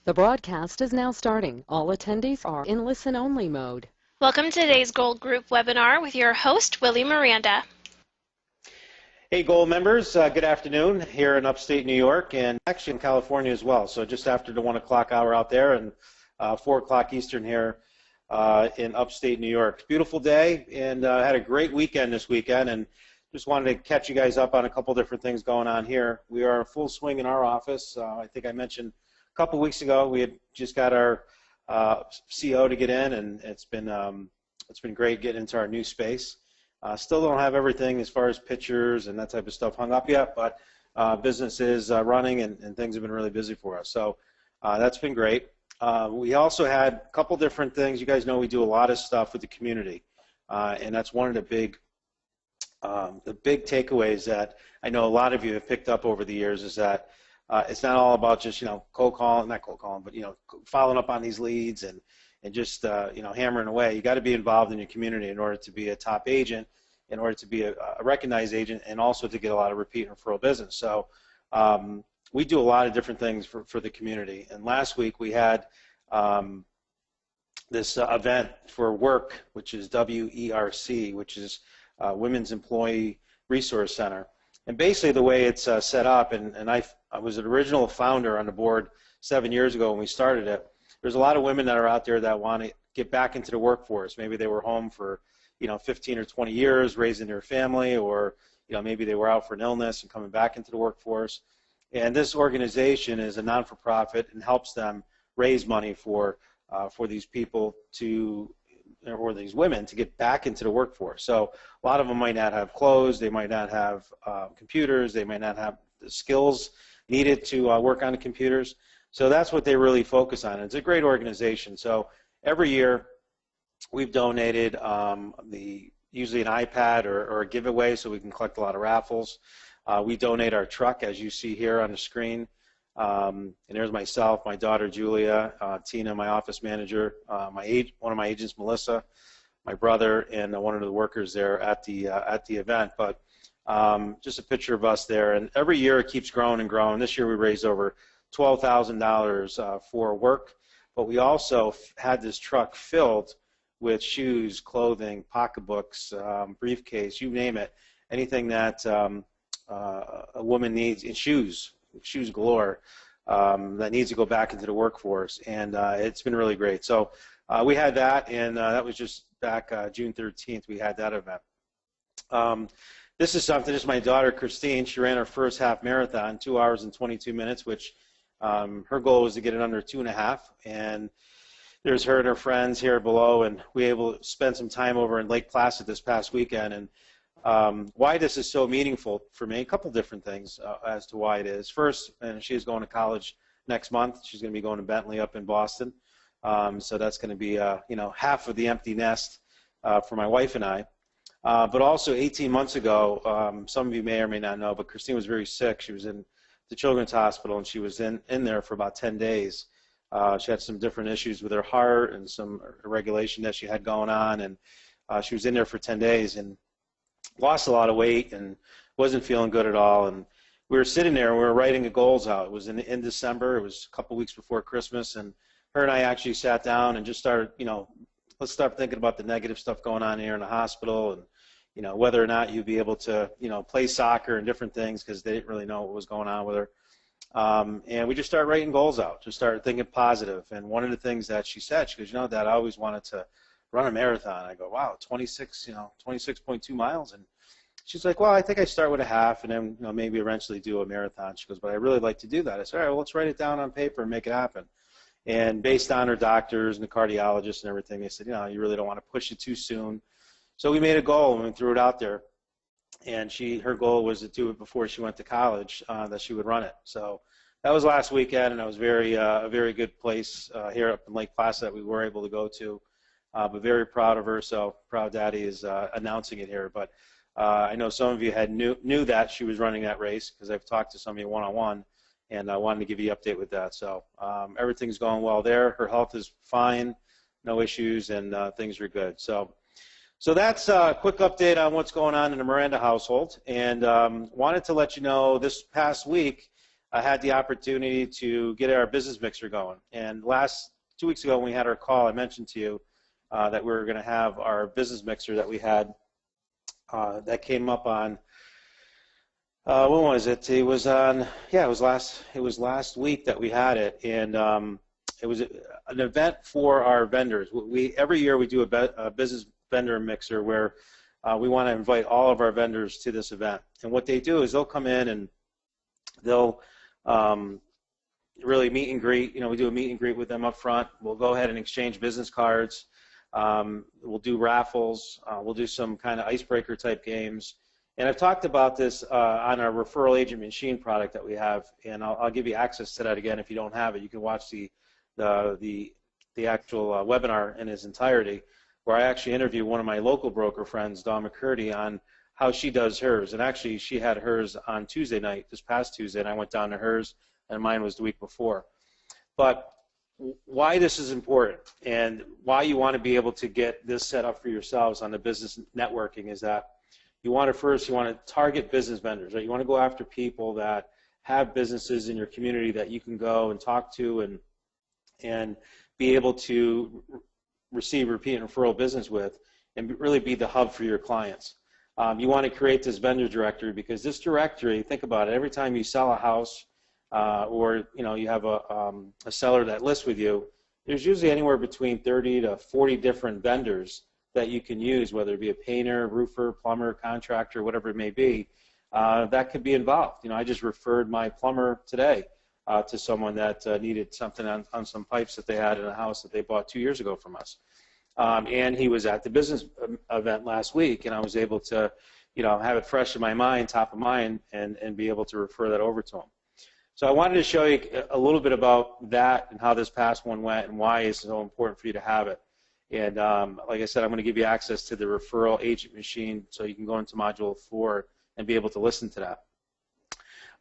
The broadcast is now starting. All attendees are in listen-only mode. Welcome to today's Gold Group webinar with your host, Willie Miranda. Hey Gold members, good afternoon here in upstate New York and actually in California as well. So just after the 1 o'clock hour out there and 4 o'clock Eastern here in upstate New York. Beautiful day and had a great weekend this weekend and just wanted to catch you guys up on a couple different things going on here. We are in full swing in our office. I think I mentioned a couple weeks ago we had just got our CO to get in, and it's been great getting into our new space. Still don't have everything as far as pictures and that type of stuff hung up yet, but business is running and things have been really busy for us. So that's been great. We also had a couple different things. You guys know we do a lot of stuff with the community, and that's one of the big takeaways that I know a lot of you have picked up over the years is that it's not all about just, cold calling, not cold calling, but, following up on these leads and just, hammering away. You got to be involved in your community in order to be a top agent, in order to be a recognized agent, and also to get a lot of repeat and referral business. So we do a lot of different things for the community. And last week we had this event for WERC, which is WERC, which is Women's Employee Resource Center. And basically the way it's set up, and I was an original founder on the board 7 years ago when we started it. There's a lot of women that are out there that want to get back into the workforce. Maybe they were home for 15 or 20 years raising their family, or maybe they were out for an illness and coming back into the workforce. And this organization is a non-for-profit and helps them raise money for these people or these women to get back into the workforce. So a lot of them might not have clothes, they might not have computers, they might not have the skills needed to work on the computers. So that's what they really focus on. It's a great organization. So every year we've donated usually an iPad or a giveaway so we can collect a lot of raffles. We donate our truck, as you see here on the screen. And there's myself, my daughter Julia, Tina, my office manager, one of my agents, Melissa, my brother, and one of the workers there at the event. But just a picture of us there. And every year it keeps growing and growing. This year we raised over $12,000 for work, but we also had this truck filled with shoes, clothing, pocketbooks, briefcase, you name it, anything that a woman needs, and shoes galore, that needs to go back into the workforce, and it's been really great. So we had that, and that was just back June 13th. We had that event. This is my daughter Christine. She ran her first half marathon, 2 hours and 22 minutes, which her goal was to get it under 2.5. And there's her and her friends here below, and we were able to spend some time over in Lake Placid this past weekend. And why this is so meaningful for me, a couple different things as to why it is. First, and she's going to college next month. She's going to be going to Bentley up in Boston. So that's going to be half of the empty nest for my wife and I. But also 18 months ago, some of you may or may not know, but Christine was very sick. She was in the Children's Hospital, and she was in there for about 10 days. She had some different issues with her heart and some irregulation that she had going on, and she was in there for 10 days and lost a lot of weight and wasn't feeling good at all. And we were sitting there and we were writing the goals out. It was in December. It was a couple weeks before Christmas, and her and I actually sat down and just started, let's start thinking about the negative stuff going on here in the hospital, and whether or not you'd be able to play soccer and different things, because they didn't really know what was going on with her. And we just started writing goals out, just started thinking positive. And one of the things that she said, she goes, Dad, I always wanted to run a marathon. I go, wow, 26.2 miles. And she's like, well, I think I start with a half and then maybe eventually do a marathon. She goes, but I really like to do that. I said, all right, well, let's write it down on paper and make it happen. And based on her doctors and the cardiologists and everything, they said, you really don't want to push it too soon. So we made a goal and we threw it out there. And her goal was to do it before she went to college, that she would run it. So that was last weekend, and it was a very good place here up in Lake Placid that we were able to go to. But very proud of her. So Proud Daddy is announcing it here. But I know some of you knew that she was running that race, because I've talked to some of you one-on-one, and I wanted to give you an update with that. So everything's going well there. Her health is fine, no issues, and things are good. So that's a quick update on what's going on in the Miranda household, and wanted to let you know this past week I had the opportunity to get our business mixer going. And 2 weeks ago when we had our call, I mentioned to you that we were going to have our business mixer that we had that came up on when was it? It was on, yeah, it was last week that we had it, and it was an event for our vendors. Every year we do a business vendor mixer where we want to invite all of our vendors to this event. And what they do is they'll come in and they'll really meet and greet. We do a meet and greet with them up front. We'll go ahead and exchange business cards. We'll do raffles. We'll do some kind of icebreaker type games. And I've talked about this on our referral agent machine product that we have, and I'll give you access to that again if you don't have it. You can watch the actual webinar in its entirety, where I actually interview one of my local broker friends, Dawn McCurdy, on how she does hers. And actually, she had hers on Tuesday night, this past Tuesday, and I went down to hers, and mine was the week before. But why this is important and why you want to be able to get this set up for yourselves on the business networking is that you want to target business vendors, right? You want to go after people that have businesses in your community that you can go and talk to and be able to receive repeat and referral business with, and really be the hub for your clients. You want to create this vendor directory, because this directory, think about it, every time you sell a house or you have a seller that lists with you, there's usually anywhere between 30 to 40 different vendors that you can use, whether it be a painter, roofer, plumber, contractor, whatever it may be, that could be involved. I just referred my plumber today to someone that needed something on some pipes that they had in a house that they bought 2 years ago from us. And he was at the business event last week, and I was able to have it fresh in my mind, top of mind, and be able to refer that over to him. So I wanted to show you a little bit about that and how this past one went and why it's so important for you to have it. And like I said, I'm going to give you access to the referral agent machine so you can go into Module 4 and be able to listen to that.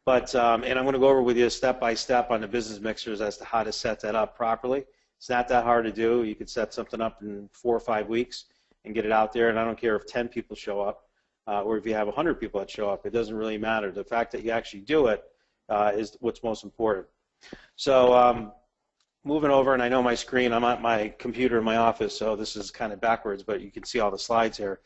But and I'm going to go over with you step by step on the business mixers as to how to set that up properly. It's not that hard to do. You could set something up in 4 or 5 weeks and get it out there. And I don't care if 10 people show up or if you have 100 people that show up. It doesn't really matter. The fact that you actually do it is what's most important. So moving over, and I know my screen, I'm at my computer in my office, so this is kind of backwards, but you can see all the slides here.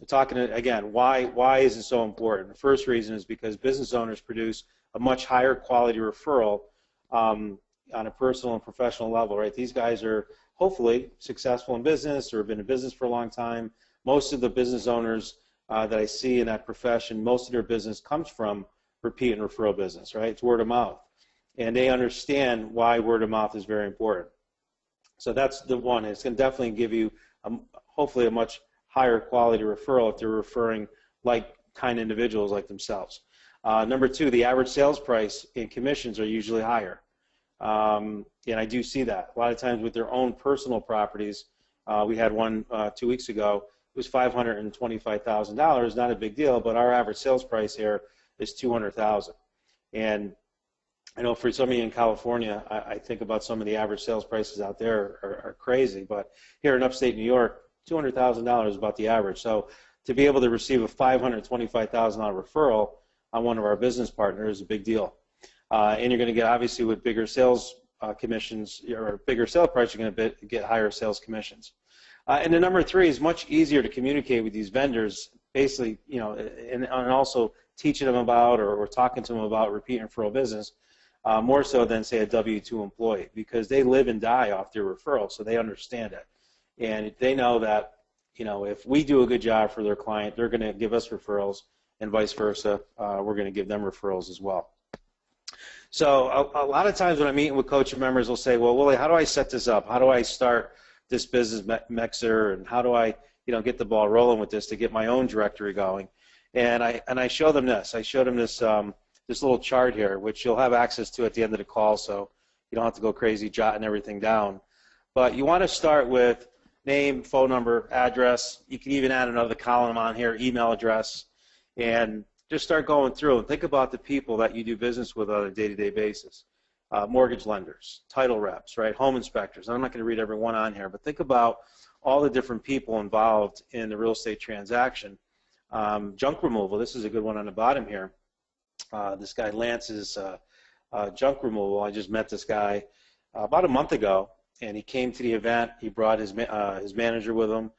Talking again, why is it so important? The first reason is because business owners produce a much higher quality referral on a personal and professional level, right? These guys are hopefully successful in business or have been in business for a long time. Most of the business owners that I see in that profession, most of their business comes from repeat and referral business, right? It's word of mouth. And they understand why word of mouth is very important. So that's the one. It's going to definitely give you, hopefully, a much higher quality referral if they're referring like kind individuals like themselves. Number two, the average sales price and commissions are usually higher. And I do see that. A lot of times with their own personal properties, we had one 2 weeks ago, it was $525,000, not a big deal, but our average sales price here is $200,000. And I know for some of you in California, I think about some of the average sales prices out there are crazy, but here in upstate New York, $200,000 is about the average. So to be able to receive a $525,000 referral on one of our business partners is a big deal. And you're going to get, obviously, with bigger sales commissions or bigger sale price, you're going to get higher sales commissions. And then number three is much easier to communicate with these vendors, basically, and also teaching them about or talking to them about repeat and referral business. More so than, say, a W-2 employee, because they live and die off their referral, so they understand it. And they know that, if we do a good job for their client, they're going to give us referrals, and vice versa. We're going to give them referrals as well. So a lot of times when I'm meeting with coaching members, they'll say, well, Willie, how do I set this up? How do I start this business mixer, and how do I get the ball rolling with this to get my own directory going? And I show them this. I showed them this this little chart here, which you'll have access to at the end of the call, so you don't have to go crazy jotting everything down. But you want to start with name, phone number, address. You can even add another column on here, email address, and just start going through and think about the people that you do business with on a day-to-day basis. Mortgage lenders, title reps, right? Home inspectors. I'm not going to read every one on here, but think about all the different people involved in the real estate transaction. Junk removal, this is a good one on the bottom here. This guy Lance's junk removal. I just met this guy about a month ago, and he came to the event. He brought his manager with him.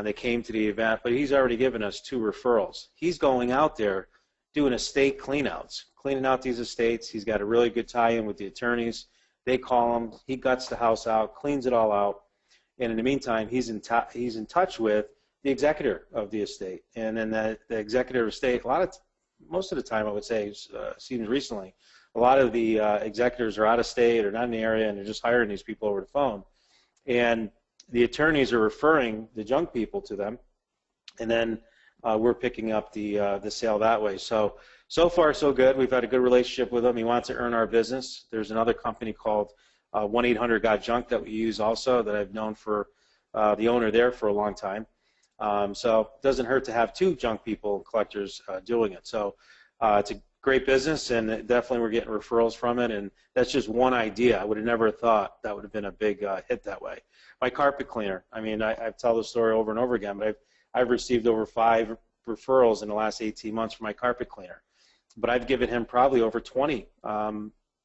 They came to the event, but he's already given us 2 referrals. He's going out there doing estate cleanouts, cleaning out these estates. He's got a really good tie-in with the attorneys. They call him. He guts the house out, cleans it all out, and in the meantime, he's in touch with the executor of the estate. And then the executor of estate, most of the time, I would say, seems recently, a lot of the executors are out of state or not in the area, and they're just hiring these people over the phone. And the attorneys are referring the junk people to them, and then we're picking up the sale that way. So far, so good. We've had a good relationship with him. He wants to earn our business. There's another company called 1-800-GOT-JUNK that we use also, that I've known for the owner there for a long time. So it doesn't hurt to have 2 junk people, collectors, doing it. So it's a great business, and definitely we're getting referrals from it, and that's just one idea. I would have never thought that would have been a big hit that way. My carpet cleaner, I mean, I've told the story over and over again, but I've received over 5 referrals in the last 18 months for my carpet cleaner. But I've given him probably over 20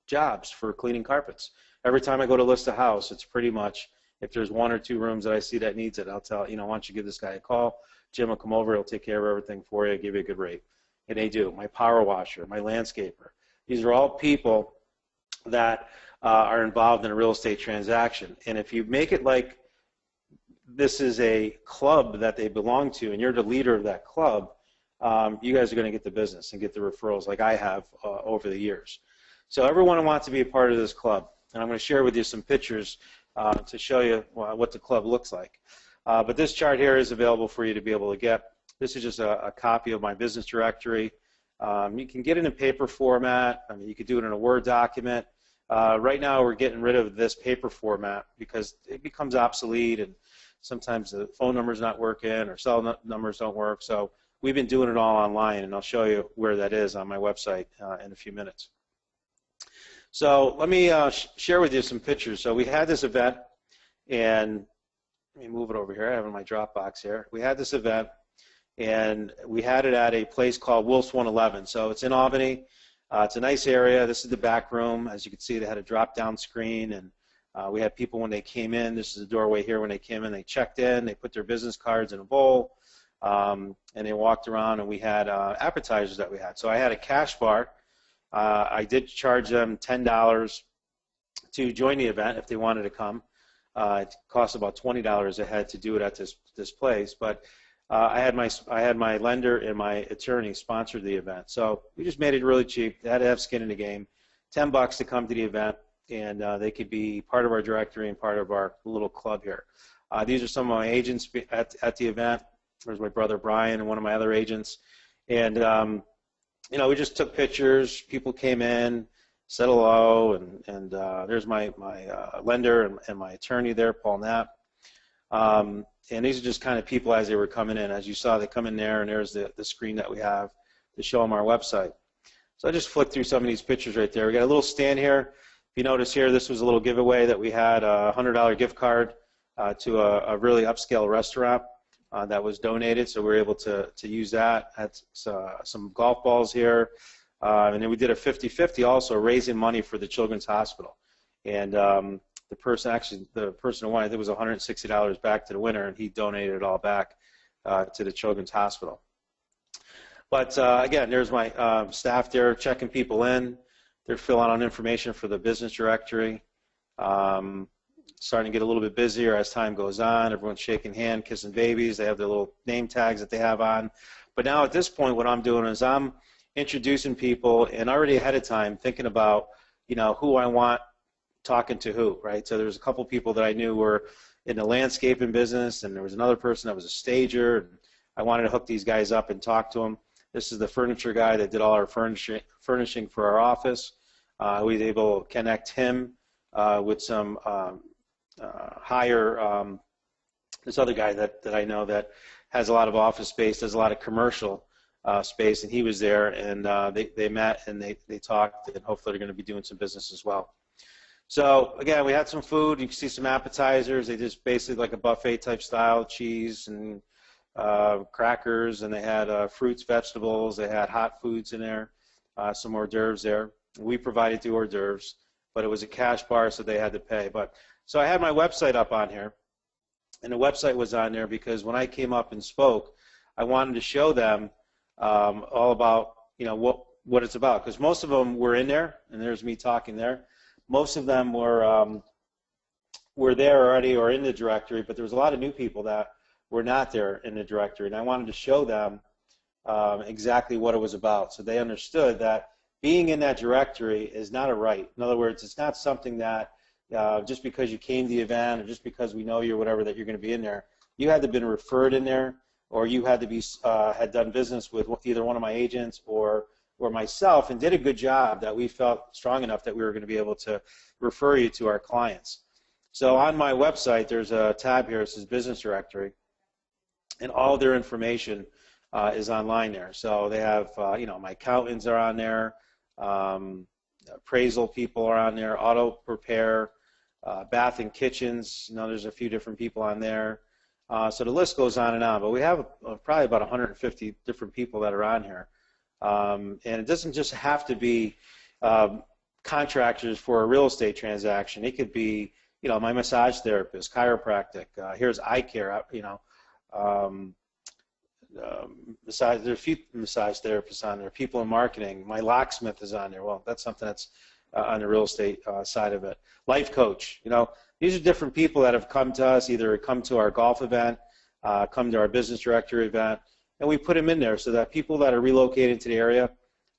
jobs for cleaning carpets. Every time I go to list a house, it's pretty much, if there's 1 or 2 rooms that I see that needs it, I'll tell, why don't you give this guy a call? Jim will come over, he'll take care of everything for you, give you a good rate. And they do. My power washer, my landscaper. These are all people that are involved in a real estate transaction. And if you make it like this is a club that they belong to, and you're the leader of that club, you guys are going to get the business and get the referrals like I have over the years. So everyone wants to be a part of this club. And I'm going to share with you some pictures to show you what the club looks like. But this chart here is available for you to be able to get. This is just a copy of my business directory. You can get it in paper format. I mean, you could do it in a Word document. Right now, we're getting rid of this paper format because it becomes obsolete, and sometimes the phone number's not working or cell numbers don't work. So we've been doing it all online, and I'll show you where that is on my website in a few minutes. So let me share with you some pictures. So we had this event, and let me move it over here. I have it in my Dropbox here. We had this event, and we had it at a place called Wolf's 111. So it's in Albany. It's a nice area. This is the back room. As you can see, they had a drop-down screen, and we had people when they came in. This is the doorway here. When they came in, they checked in. They put their business cards in a bowl, and they walked around, and we had appetizers that we had. So I had a cash bar. I did charge them $10 to join the event if they wanted to come. It cost about $20 a head to do it at this place, but I had my lender and my attorney sponsor the event. So we just made it really cheap. They had to have skin in the game. $10 to come to the event, and they could be part of our directory and part of our little club here. These are some of my agents at the event. There's my brother Brian and one of my other agents, and we just took pictures. People came in, said hello, and there's my lender and my attorney there, Paul Knapp. And these are just kind of people as they were coming in. As you saw, they come in there, and there's the screen that we have to show them our website. So I just flicked through some of these pictures right there. We got a little stand here. If you notice here, this was a little giveaway that we had, a $100 gift card to a really upscale restaurant that was donated, so we were able to use that. Had some golf balls here. And then we did a 50-50 also, raising money for the Children's Hospital. And the person who won, I think it was $160 back to the winner, and he donated it all back to the Children's Hospital. But again, there's my staff there checking people in. They're filling out information for the business directory. Starting to get a little bit busier as time goes on. Everyone's shaking hands, kissing babies. They have their little name tags that they have on. But now at this point, what I'm doing is I'm introducing people, and already ahead of time thinking about, who I want talking to who, right? So there's a couple people that I knew were in the landscaping business, and there was another person that was a stager, and I wanted to hook these guys up and talk to them. This is the furniture guy that did all our furnishing for our office. We were able to connect him with some higher, this other guy that I know that has a lot of office space, does a lot of commercial space, and he was there, and they met and they talked, and hopefully they're going to be doing some business as well. So again, we had some food. You can see some appetizers. They just basically like a buffet type style, cheese and crackers, and they had fruits, vegetables. They had hot foods in there. some hors d'oeuvres there. We provided the hors d'oeuvres, but it was a cash bar, so they had to pay. So I had my website up on here, and the website was on there because when I came up and spoke, I wanted to show them all about what it's about, because most of them were in there, and there's me talking there. Most of them were there already or in the directory, but there was a lot of new people that were not there in the directory, and I wanted to show them exactly what it was about, so they understood that being in that directory is not a right. In other words, it's not something that just because you came to the event or just because we know you or whatever that you're going to be in there. You had to have been referred in there, or you had to be had done business with either one of my agents or myself and did a good job that we felt strong enough that we were going to be able to refer you to our clients. So on my website, there's a tab here that says Business Directory, and all their information is online there. So they have, my accountants are on there, appraisal people are on there, auto repair, bath and kitchens. There's a few different people on there. So the list goes on and on. But we have probably about 150 different people that are on here. And it doesn't just have to be contractors for a real estate transaction. It could be, my massage therapist, chiropractic. Here's eye care. There's a few massage therapists on there. People in marketing. My locksmith is on there. Well, that's something that's on the real estate side of it. Life coach. These are different people that have come to us, either come to our golf event, come to our business directory event, and we put them in there so that people that are relocated to the area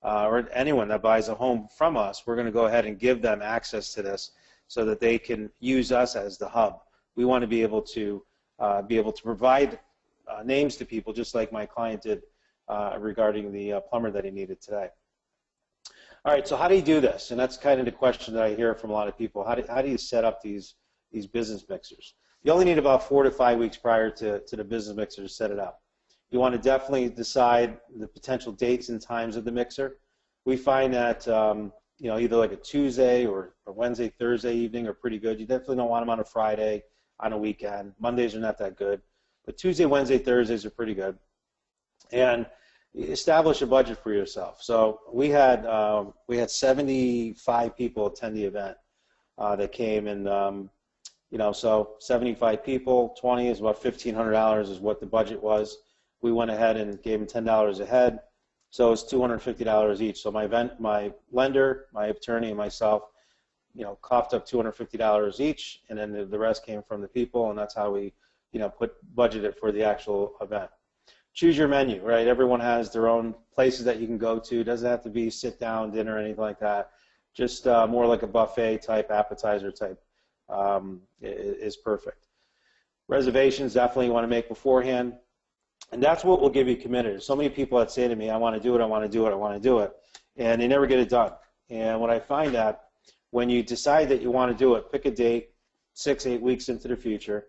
or anyone that buys a home from us, we're going to go ahead and give them access to this so that they can use us as the hub. We want to be able to provide names to people, just like my client did regarding the plumber that he needed today. All right, so how do you do this? And that's kind of the question that I hear from a lot of people. How do you set up these business mixers? You only need about 4 to 5 weeks prior to the business mixer to set it up. You want to definitely decide the potential dates and times of the mixer. We find that either like a Tuesday or Wednesday, Thursday evening are pretty good. You definitely don't want them on a Friday, on a weekend. Mondays are not that good. But Tuesday, Wednesday, Thursdays are pretty good. And establish a budget for yourself. So we had 75 people attend the event that came, and so 75 people, 20 is about $1,500 is what the budget was. We went ahead and gave them $10 a head, so it's $250 each. So my lender, my attorney, and myself, coughed up $250 each, and then the rest came from the people, and that's how we budgeted for the actual event. Choose your menu, right? Everyone has their own places that you can go to. It doesn't have to be sit-down dinner or anything like that. Just more like a buffet type, appetizer type is perfect. Reservations definitely you want to make beforehand, and that's what will give you committed. There's so many people that say to me, I want to do it, I want to do it, I want to do it, and they never get it done. And what I find that when you decide that you want to do it, pick a date 6-8 weeks into the future,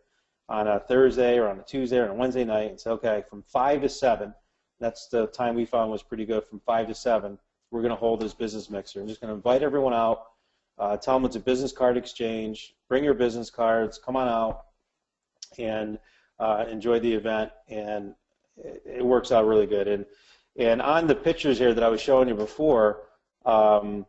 on a Thursday or on a Tuesday or on a Wednesday night, and say, okay, from 5 to 7, that's the time we found was pretty good, from 5 to 7, we're going to hold this business mixer. I'm just going to invite everyone out, tell them it's a business card exchange, bring your business cards, come on out, and enjoy the event, and it works out really good. And on the pictures here that I was showing you before, when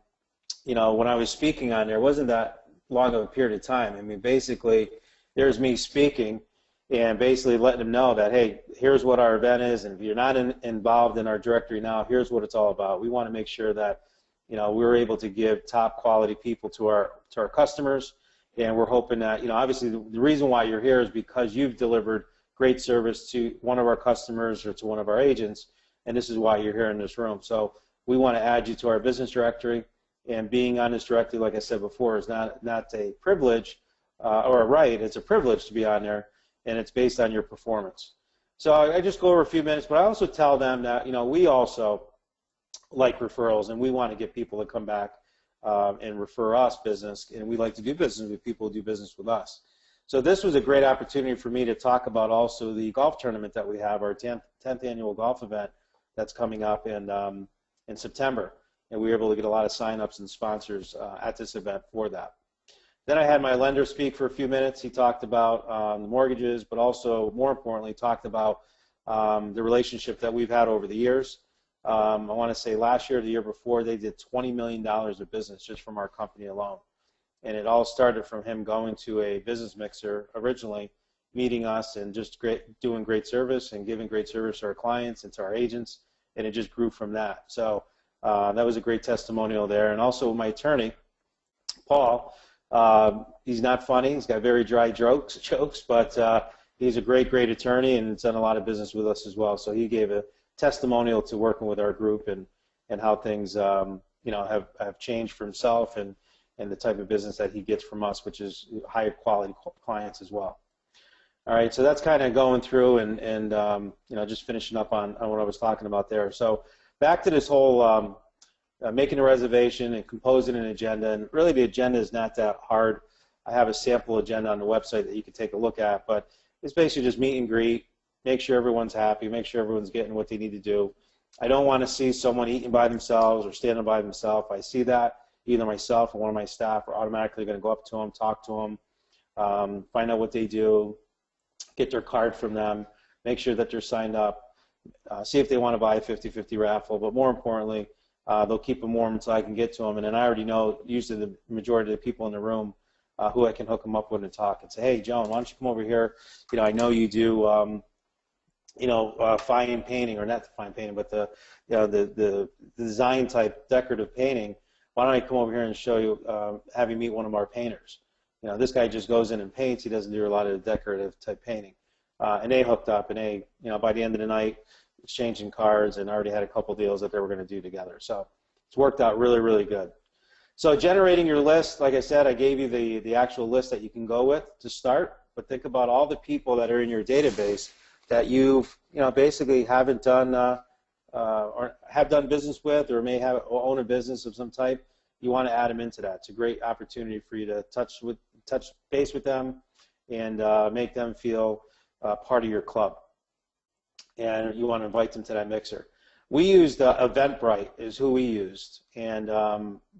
I was speaking on there, it wasn't that long of a period of time. I mean, basically, there's me speaking and basically letting them know that, hey, here's what our event is, and if you're not involved in our directory now, here's what it's all about. We want to make sure that we're able to give top quality people to our customers, and we're hoping that obviously the reason why you're here is because you've delivered great service to one of our customers or to one of our agents, and this is why you're here in this room. So we want to add you to our business directory, and being on this directory, like I said before, is not a privilege or a right. It's a privilege to be on there, and it's based on your performance. So I just go over a few minutes, but I also tell them that we also like referrals, and we want to get people to come back and refer us business, and we like to do business with people who do business with us. So this was a great opportunity for me to talk about also the golf tournament that we have, our 10th annual golf event that's coming up in September, and we were able to get a lot of sign-ups and sponsors at this event for that. Then I had my lender speak for a few minutes. He talked about the mortgages, but also, more importantly, talked about the relationship that we've had over the years. I want to say last year or the year before, they did $20 million of business just from our company alone. And it all started from him going to a business mixer originally, meeting us and just doing great service and giving great service to our clients and to our agents, and it just grew from that. So that was a great testimonial there. And also my attorney, Paul, he's not funny. He's got very dry jokes, but he's a great attorney and has done a lot of business with us as well. So he gave a testimonial to working with our group and how things have changed for himself and the type of business that he gets from us, which is higher quality clients as well. All right, so that's kind of going through and just finishing up on what I was talking about there. So back to this whole making a reservation and composing an agenda, and really the agenda is not that hard. I have a sample agenda on the website that you can take a look at, but it's basically just meet and greet, make sure everyone's happy, make sure everyone's getting what they need to do. I don't want to see someone eating by themselves or standing by themselves. If I see that, either myself or one of my staff are automatically going to go up to them, talk to them, find out what they do, get their card from them, make sure that they're signed up, see if they want to buy a 50-50 raffle, but more importantly, they'll keep them warm until I can get to them, and then I already know usually the majority of the people in the room who I can hook them up with and talk and say, hey, Joan, why don't you come over here? I know you do fine painting, or not the fine painting, but the design type decorative painting. Why don't I come over here and show you, have you meet one of our painters? This guy just goes in and paints. He doesn't do a lot of the decorative type painting. And they hooked up, and they, by the end of the night, exchanging cards, and already had a couple deals that they were going to do together. So it's worked out really good. So generating your list, like I said, I gave you the actual list that you can go with to start, but think about all the people that are in your database that you've, basically haven't done or have done business with, or may have own a business of some type. You want to add them into that. It's a great opportunity for you to touch base with them and make them feel part of your club. And you want to invite them to that mixer. We used Eventbrite is who we used, and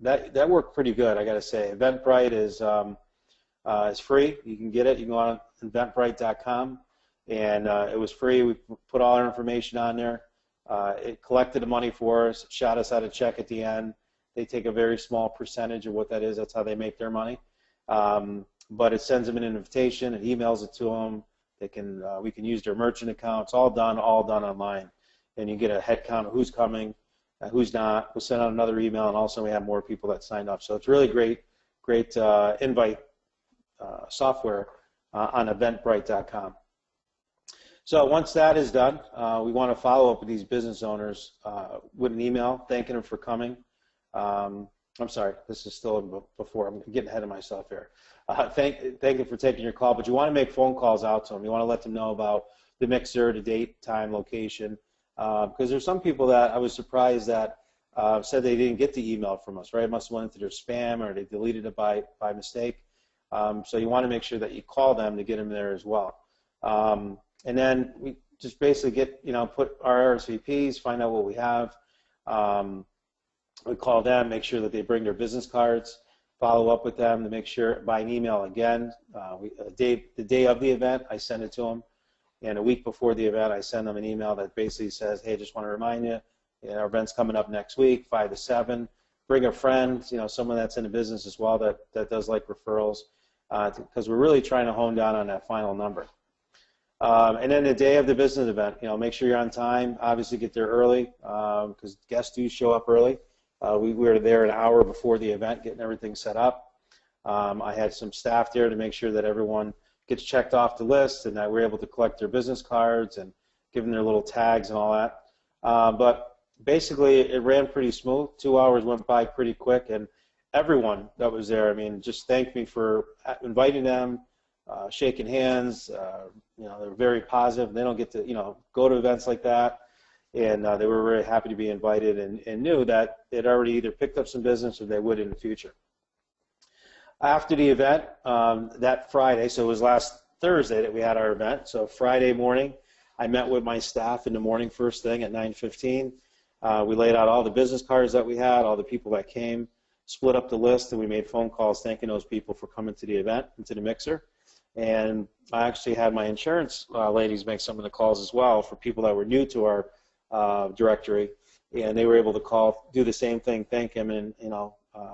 that worked pretty good, I got to say. Eventbrite is free. You can get it. You can go on eventbrite.com, and it was free. We put all our information on there. It collected the money for us, shot us out a check at the end. They take a very small percentage of what that is. That's how they make their money. But it sends them an invitation. It emails it to them. We can use their merchant account. It's all done online. And you get a head count of who's coming, who's not. We'll send out another email, and also we have more people that signed up. So it's really great invite software on eventbrite.com. So once that is done, we want to follow up with these business owners with an email thanking them for coming. I'm sorry, this is still before. I'm getting ahead of myself here. Thank you for taking your call, but you want to make phone calls out to them. You want to let them know about the mixer, the date, time, location, because there's some people that I was surprised that said they didn't get the email from us, right? It must have went into their spam, or they deleted it by mistake. So you want to make sure that you call them to get them there as well. And then we just basically get, put our RSVPs, find out what we have. We call them, make sure that they bring their business cards, follow up with them to make sure, by an email again. The day of the event, I send it to them. And a week before the event, I send them an email that basically says, hey, just want to remind you, our event's coming up next week, 5 to 7. Bring a friend, someone that's in the business as well that does like referrals, because we're really trying to hone down on that final number. And then the day of the business event, make sure you're on time. Obviously, get there early because guests do show up early. We were there an hour before the event, getting everything set up. I had some staff there to make sure that everyone gets checked off the list and that we're able to collect their business cards and give them their little tags and all that. But basically, it ran pretty smooth. 2 hours went by pretty quick, and everyone that was there, just thanked me for inviting them, shaking hands. They're very positive. They don't get to, go to events like that. And they were very happy to be invited and knew that they'd already either picked up some business or they would in the future. After the event, that Friday, so it was last Thursday that we had our event, so Friday morning, I met with my staff in the morning first thing at 9:15. We laid out all the business cards that we had, all the people that came, split up the list, and we made phone calls thanking those people for coming to the event and to the mixer. And I actually had my insurance ladies make some of the calls as well for people that were new to our directory, and they were able to call, do the same thing, thank him, and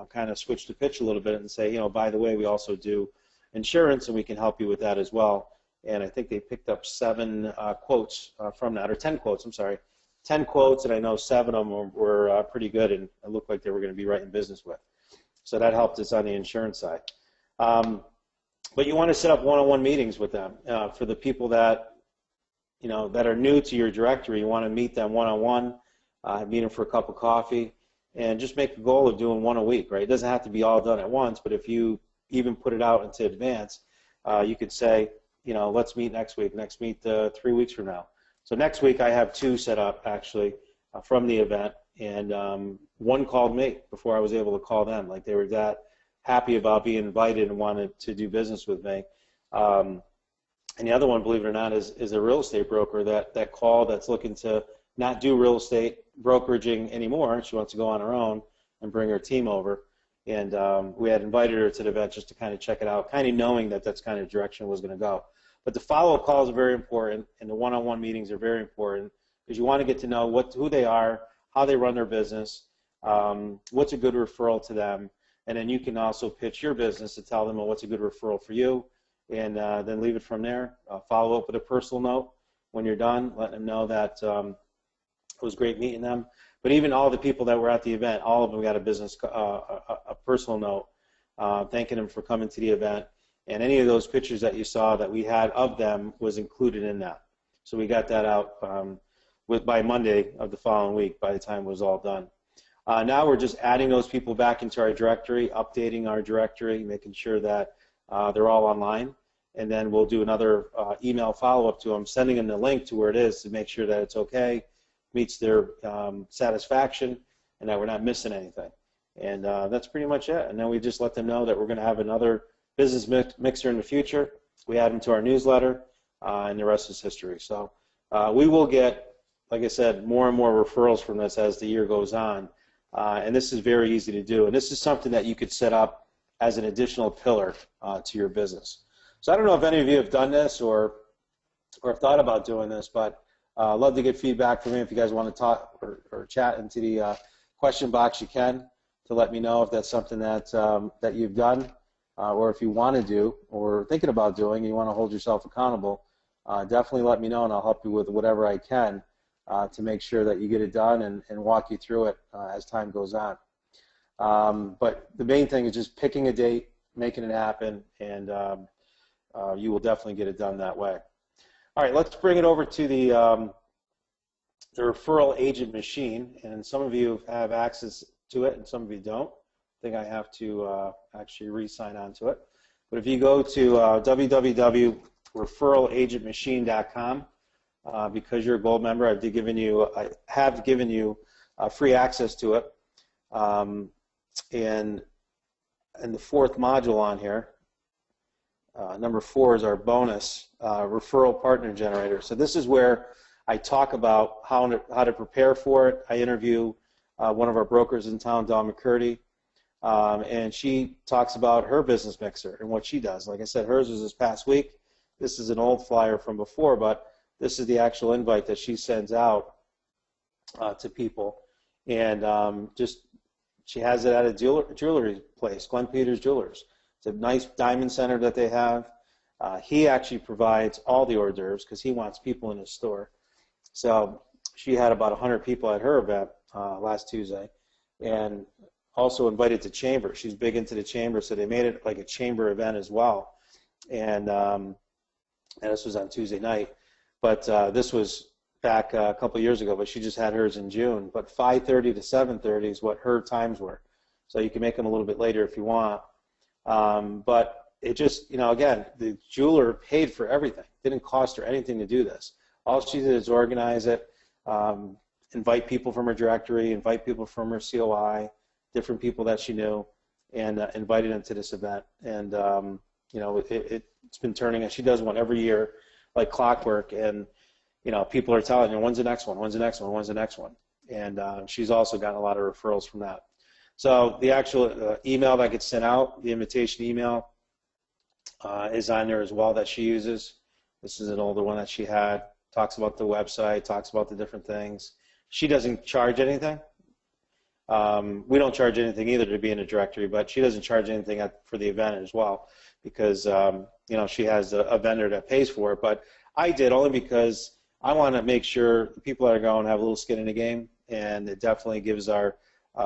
kind of switch the pitch a little bit and say, by the way, we also do insurance, and we can help you with that as well. And I think they picked up 7 quotes from that, or 10 quotes. I'm sorry, 10 quotes, and I know 7 of them were pretty good, and it looked like they were going to be right in business with. So that helped us on the insurance side. But you want to set up one-on-one meetings with them. For the people that that are new to your directory, you want to meet them one-on-one, meet them for a cup of coffee, and just make a goal of doing 1 a week, right? It doesn't have to be all done at once, but if you even put it out into advance, you could say, let's meet next week, meet 3 weeks from now. So next week I have 2 set up, actually, from the event, and one called me before I was able to call them. Like, they were that happy about being invited and wanted to do business with me. And the other one, believe it or not, is a real estate broker that called, that's looking to not do real estate brokeraging anymore. She wants to go on her own and bring her team over. And we had invited her to the event just to kind of check it out, kind of knowing that that's kind of direction it was going to go. But the follow-up calls are very important, and the one-on-one meetings are very important, because you want to get to know who they are, how they run their business, what's a good referral to them, and then you can also pitch your business to tell them, well, what's a good referral for you, and then leave it from there. Follow up with a personal note when you're done, letting them know that it was great meeting them. But even all the people that were at the event, all of them got a personal note thanking them for coming to the event. And any of those pictures that you saw that we had of them was included in that. So we got that out by Monday of the following week, by the time it was all done. Now we're just adding those people back into our directory, updating our directory, making sure that they're all online. And then we'll do another email follow-up to them, sending them the link to where it is to make sure that it's okay, meets their satisfaction, and that we're not missing anything. And that's pretty much it. And then we just let them know that we're going to have another business mixer in the future. We add them to our newsletter, and the rest is history. So we will get, like I said, more and more referrals from this as the year goes on. And this is very easy to do. And this is something that you could set up as an additional pillar to your business. So I don't know if any of you have done this or have thought about doing this, but I'd love to get feedback from you. If you guys want to talk or chat into the question box, you can, to let me know if that's something that that you've done, or if you want to do or thinking about doing, you want to hold yourself accountable. Definitely let me know, and I'll help you with whatever I can to make sure that you get it done and walk you through it as time goes on. But the main thing is just picking a date, making it happen, and you will definitely get it done that way. All right, let's bring it over to the referral agent machine, and some of you have access to it and some of you don't. I think I have to actually re-sign on to it. But if you go to www.referralagentmachine.com, because you're a gold member, I have given you free access to it. And the 4th module on here, number 4, is our bonus referral partner generator. So this is where I talk about how to prepare for it. I interview one of our brokers in town, Dawn McCurdy, and she talks about her business mixer and what she does. Like I said, hers was this past week. This is an old flyer from before, but this is the actual invite that she sends out to people. And she has it at a jewelry place, Glenn Peters Jewelers. It's a nice diamond center that they have. He actually provides all the hors d'oeuvres because he wants people in his store. So she had about 100 people at her event last Tuesday, and also invited to chamber. She's big into the chamber, so they made it like a chamber event as well. And this was on Tuesday night. But this was back a couple years ago, but she just had hers in June. But 5:30 to 7:30 is what her times were. So you can make them a little bit later if you want. But it just, again, the jeweler paid for everything. It didn't cost her anything to do this. All she did is organize it, invite people from her directory, invite people from her COI, different people that she knew, and invited them to this event. And, it's been turning, and she does one every year like clockwork, and, people are telling her, when's the next one, when's the next one, when's the next one? And she's also gotten a lot of referrals from that. So the actual email that gets sent out, the invitation email, is on there as well that she uses. This is an older one that she had. Talks about the website, talks about the different things. She doesn't charge anything. We don't charge anything either to be in a directory, but she doesn't charge anything for the event as well because you know, she has a vendor that pays for it. But I did only because I want to make sure the people that are going have a little skin in the game, and it definitely gives our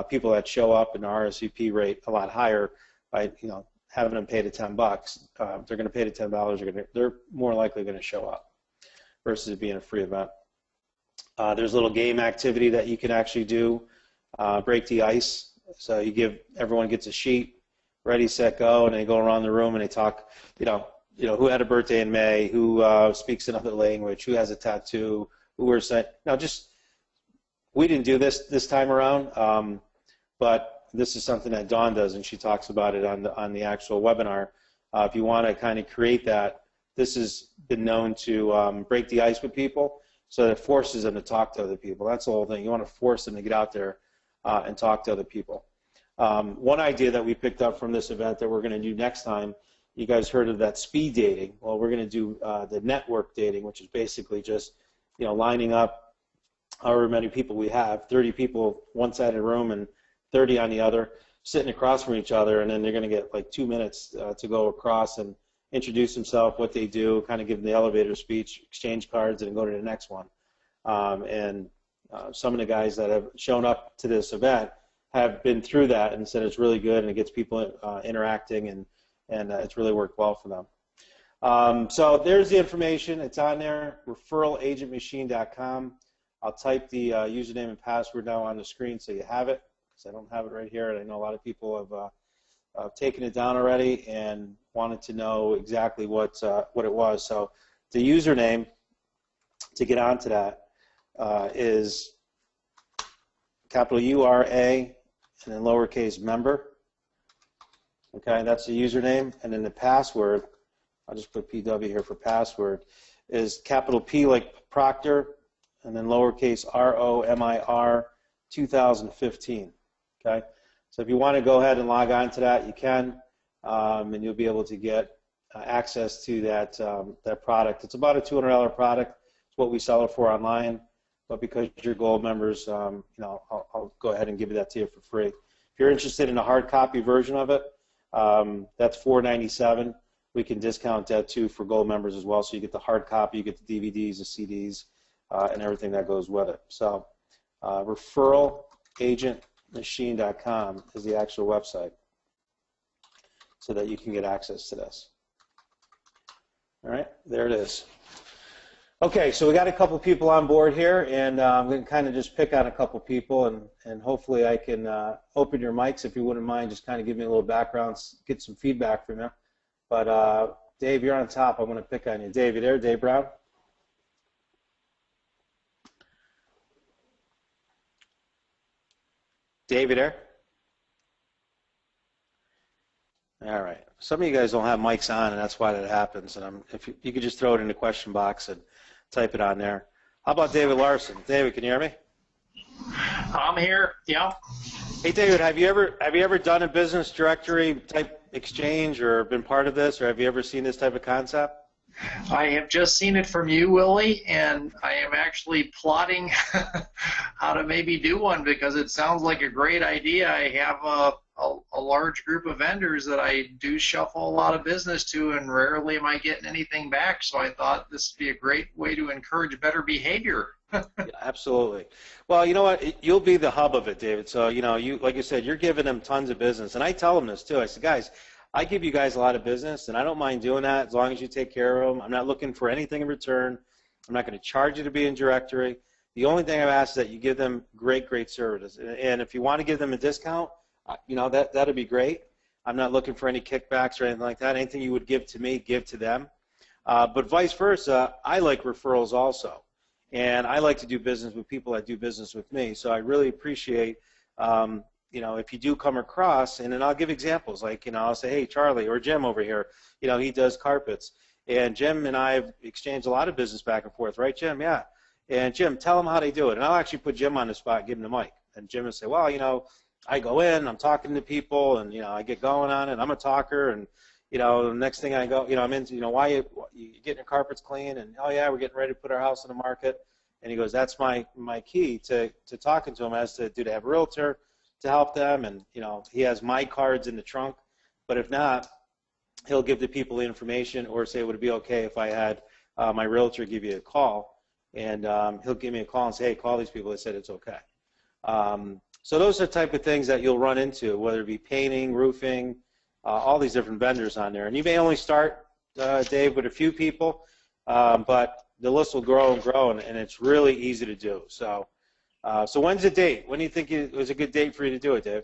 people that show up in the RSVP rate a lot higher by, you know, having them pay the $10. If they're going to pay the $10, they're more likely going to show up versus it being a free event. There's a little game activity that you can actually do. Break the ice. So everyone gets a sheet, ready, set, go, and they go around the room and they talk. You know, who had a birthday in May, who speaks another language, who has a tattoo, who wears that. Now, we didn't do this time around, but this is something that Dawn does, and she talks about it on the actual webinar. If you want to kind of create that, this has been known to break the ice with people, so that it forces them to talk to other people. That's the whole thing. You want to force them to get out there and talk to other people. One idea that we picked up from this event that we're going to do next time, you guys heard of that speed dating. Well, we're going to do the network dating, which is basically just, you know, lining up however many people we have, 30 people one side of the room and 30 on the other, sitting across from each other, and then they're going to get like 2 minutes to go across and introduce themselves, what they do, kind of give them the elevator speech, exchange cards, and then go to the next one. Some of the guys that have shown up to this event have been through that and said it's really good and it gets people interacting, and it's really worked well for them. So there's the information. It's on there, referralagentmachine.com. I'll type the username and password now on the screen so you have it, because I don't have it right here, and I know a lot of people have taken it down already and wanted to know exactly what it was. So the username to get onto that is capital U-R-A and then lowercase member. Okay, that's the username, and then the password, I'll just put PW here for password, is capital P like Proctor and then lowercase R-O-M-I-R 2015. Okay, so if you want to go ahead and log on to that, you can, and you'll be able to get access to that product. It's about a $200 product. It's what we sell it for online, but because you're gold members, you know, I'll go ahead and give that to you for free. If you're interested in a hard copy version of it, that's $497. We can discount that too for gold members as well. So you get the hard copy, you get the DVDs, the CDs, and everything that goes with it. So referralagentmachine.com is the actual website, so that you can get access to this. All right, there it is. Okay, so we got a couple people on board here, and I'm going to kind of just pick on a couple people, and hopefully I can open your mics if you wouldn't mind. Just kind of give me a little background, get some feedback from you. But Dave, you're on top. I'm going to pick on you. Dave, you there? Dave Brown? Dave, you there? All right. Some of you guys don't have mics on, and that's why that happens. And if you could just throw it in the question box and type it on there. How about David Larson? David, can you hear me? I'm here. Yeah. Hey, David, have you ever done a business directory type exchange or been part of this, or have you ever seen this type of concept? I have just seen it from you, Willie, and I am actually plotting how to maybe do one because it sounds like a great idea. I have a large group of vendors that I do shuffle a lot of business to, and rarely am I getting anything back, so I thought this would be a great way to encourage better behavior. Yeah, absolutely. Well, you know what? You'll be the hub of it, David. So, you know, like you said, you're giving them tons of business. And I tell them this, too. I said, guys, I give you guys a lot of business, and I don't mind doing that as long as you take care of them. I'm not looking for anything in return. I'm not going to charge you to be in directory. The only thing I've asked is that you give them great, great service. And if you want to give them a discount, you know, that'd be great. I'm not looking for any kickbacks or anything like that. Anything you would give to me, give to them. But vice versa, I like referrals also. And I like to do business with people that do business with me. So I really appreciate, you know, if you do come across, and then I'll give examples. Like, you know, I'll say, hey, Charlie or Jim over here, you know, he does carpets. And Jim and I have exchanged a lot of business back and forth, right, Jim? Yeah. And Jim, tell them how they do it. And I'll actually put Jim on the spot, give him the mic. And Jim will say, well, you know, I go in, I'm talking to people, and, you know, I get going on it. I'm a talker, and, you know, the next thing I go, you know, I'm into, you know, why you getting your carpets clean? And, oh, yeah, we're getting ready to put our house on the market. And he goes, that's my key to talking to them as to do they have a realtor to help them. And, you know, he has my cards in the trunk. But if not, he'll give the people the information or say, would it be okay if I had my realtor give you a call? And he'll give me a call and say, hey, call these people. They said it's okay. So those are the type of things that you'll run into, whether it be painting, roofing, all these different vendors on there. And you may only start, Dave, with a few people, but the list will grow and grow, and it's really easy to do. So when's the date? When do you think it was a good date for you to do it, Dave?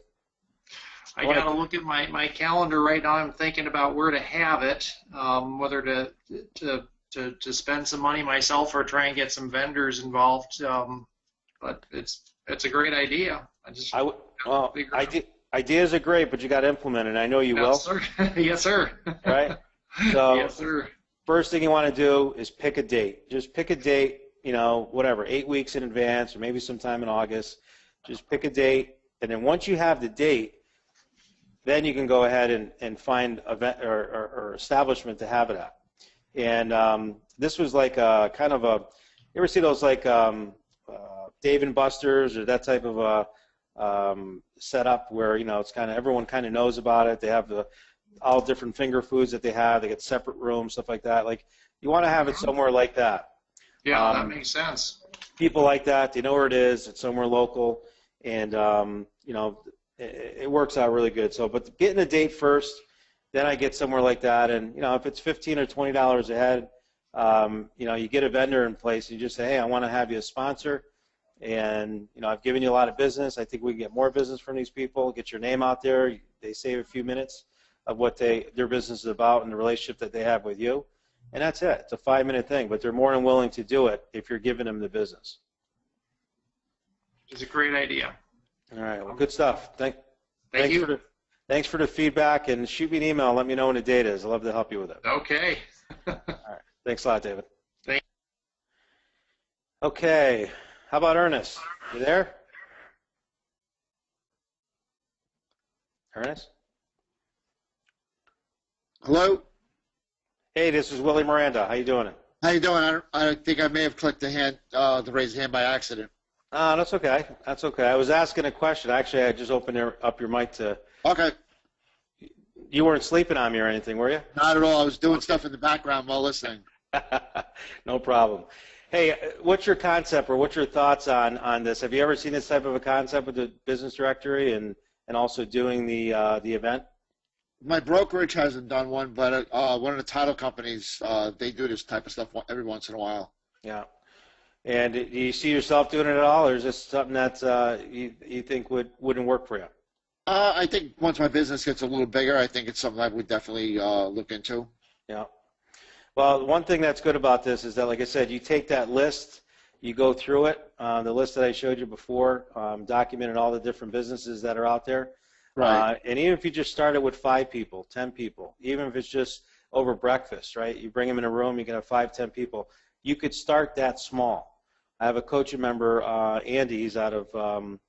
I got to look at my calendar right now. I'm thinking about where to have it, whether to spend some money myself or try and get some vendors involved. But it's a great idea. Ideas are great, but you got to implement it. I know you will. Sir. Yes, sir. Right? So yes, sir. First thing you want to do is pick a date. Just pick a date, you know, whatever, 8 weeks in advance or maybe sometime in August. Just pick a date, and then once you have the date, then you can go ahead and find event or establishment to have it at. And this was like a kind of a, you ever see those like Dave & Buster's or that type of a setup where, you know, it's kind of everyone kind of knows about it. They have all different finger foods that they have. They get separate rooms, stuff like that. Like you want to have it somewhere like that. Yeah, that makes sense. People like that. They know where it is. It's somewhere local, and you know, it works out really good. So, but getting a date first, then I get somewhere like that, and you know, if it's $15 or $20 ahead, you know, you get a vendor in place. And you just say, hey, I want to have you a sponsor, and you know, I've given you a lot of business. I think we can get more business from these people. Get your name out there. They save a few minutes of what their business is about and the relationship that they have with you, and that's it. It's a 5-minute thing, but they're more than willing to do it if you're giving them the business. It's a great idea. All right, well, good stuff. Thank you. Thanks for the feedback, and shoot me an email. Let me know when the date is. I'd love to help you with it. Okay. All right, thanks a lot, David. Thank you. Okay, how about Ernest? You there? Ernest? Hello? Hey, this is Willie Miranda. How you doing? How you doing? I think I may have clicked the hand to raise the hand by accident. That's okay. That's okay. I was asking a question. Actually, I just opened up your mic to... Okay. You weren't sleeping on me or anything, were you? Not at all. I was doing stuff in the background while listening. No problem. Hey, what's your concept or what's your thoughts on this? Have you ever seen this type of a concept with the business directory and also doing the event? My brokerage hasn't done one, but one of the title companies, they do this type of stuff every once in a while. Yeah. And do you see yourself doing it at all, or is this something that you think wouldn't work for you? I think once my business gets a little bigger, I think it's something I would definitely look into. Yeah. Well, one thing that's good about this is that, like I said, you take that list, you go through it, the list that I showed you before, documented all the different businesses that are out there. Right. And even if you just started with 5 people, 10 people, even if it's just over breakfast, right? You bring them in a room, you can have 5, 10 people. You could start that small. I have a coaching member, Andy, he's out of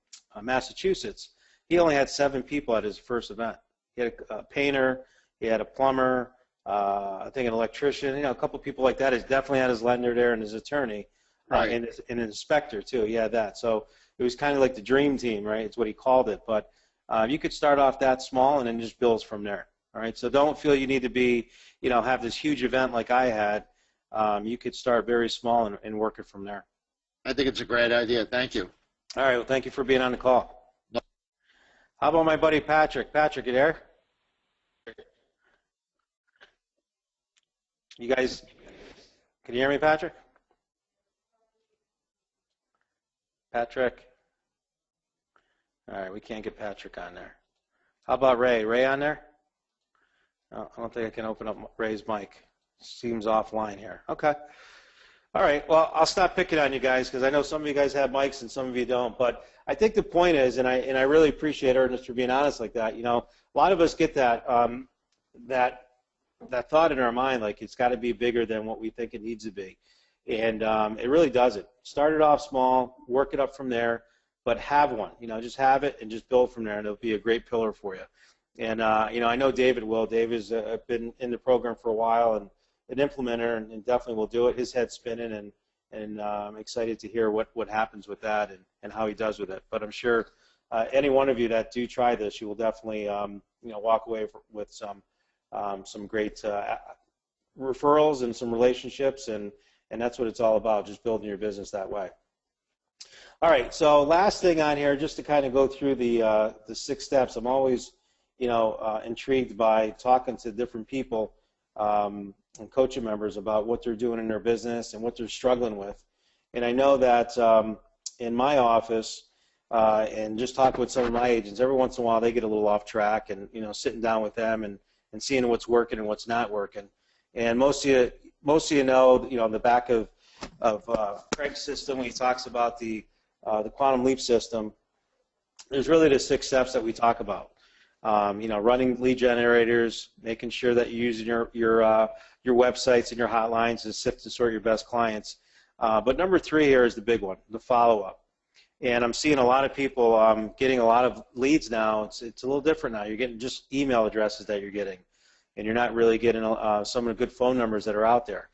Massachusetts. He only had 7 people at his first event. He had a painter, he had a plumber, I think an electrician, you know, a couple people like that. He's definitely had his lender there and his attorney, right. and an inspector too. He had that. So it was kind of like the dream team, right? It's what he called it. But you could start off that small and then just build from there. All right. So don't feel you need to be, you know, have this huge event like I had. You could start very small and work it from there. I think it's a great idea. Thank you. All right. Well, thank you for being on the call. No. How about my buddy Patrick? Patrick, you there? You guys, can you hear me, Patrick? Patrick? All right, we can't get Patrick on there. How about Ray? Ray on there? No, I don't think I can open up Ray's mic. Seems offline here. Okay. All right, well, I'll stop picking on you guys because I know some of you guys have mics and some of you don't. But I think the point is, and I really appreciate Ernest for being honest like that. You know, a lot of us get that that thought in our mind, like it's got to be bigger than what we think it needs to be. And it really doesn't. Start it off small, work it up from there, but have one. You know, just have it and just build from there, and it'll be a great pillar for you. And, you know, I know David will. David's been in the program for a while and an implementer and definitely will do it. His head's spinning, and and I'm excited to hear what happens with that and how he does with it. But I'm sure any one of you that do try this, you will definitely walk away with some great referrals and some relationships, and that's what it's all about, just building your business that way. All right, so last thing on here, just to kind of go through the 6 steps. I'm always intrigued by talking to different people and coaching members about what they're doing in their business and what they're struggling with. And I know that in my office, and just talking with some of my agents, every once in a while they get a little off track, and sitting down with them and seeing what's working and what's not working. And most of you know, the back of Craig's system when he talks about the quantum leap system, there's really the 6 steps that we talk about. Running lead generators, making sure that you're using your websites and your hotlines to sift and sort your best clients. But number 3 here is the big one, the follow-up. And I'm seeing a lot of people getting a lot of leads now. It's a little different now. You're getting just email addresses that you're getting, and you're not really getting some of the good phone numbers that are out there.